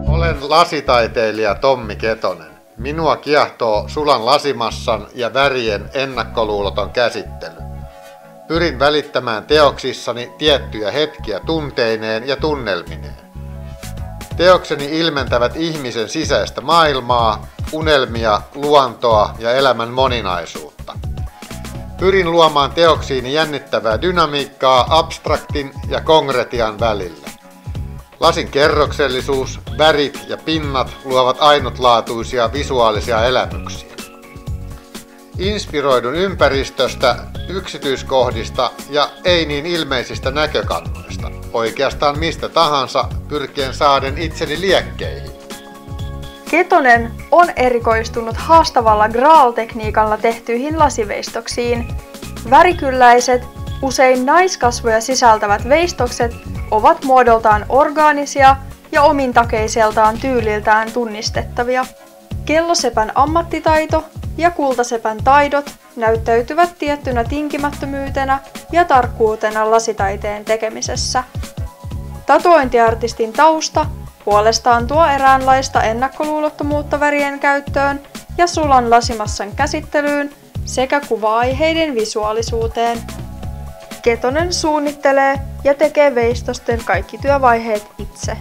Olen lasitaiteilija Tommi Ketonen. Minua kiehtoo sulan lasimassan ja värien ennakkoluuloton käsittely. Pyrin välittämään teoksissani tiettyjä hetkiä tunteineen ja tunnelmineen. Teokseni ilmentävät ihmisen sisäistä maailmaa, unelmia, luontoa ja elämän moninaisuutta. Pyrin luomaan teoksiini jännittävää dynamiikkaa abstraktin ja konkretian välille. Lasin kerroksellisuus, värit ja pinnat luovat ainutlaatuisia visuaalisia elämyksiä. Inspiroidun ympäristöstä, yksityiskohdista ja ei niin ilmeisistä näkökannoista, oikeastaan mistä tahansa pyrkien saaden itseni liekkeihin. Ketonen on erikoistunut haastavalla Graal-tekniikalla tehtyihin lasiveistoksiin. Värikylläiset, usein naiskasvoja sisältävät veistokset ovat muodoltaan orgaanisia ja omintakeiseltaan tyyliltään tunnistettavia. Kellosepän ammattitaito ja kultasepän taidot näyttäytyvät tiettynä tinkimättömyytenä ja tarkkuutena lasitaiteen tekemisessä. Tatuointiartistin tausta puolestaan tuo eräänlaista ennakkoluulottomuutta värien käyttöön ja sulan lasimassan käsittelyyn sekä kuva-aiheiden visuaalisuuteen. Ketonen suunnittelee ja tekee veistosten kaikki työvaiheet itse.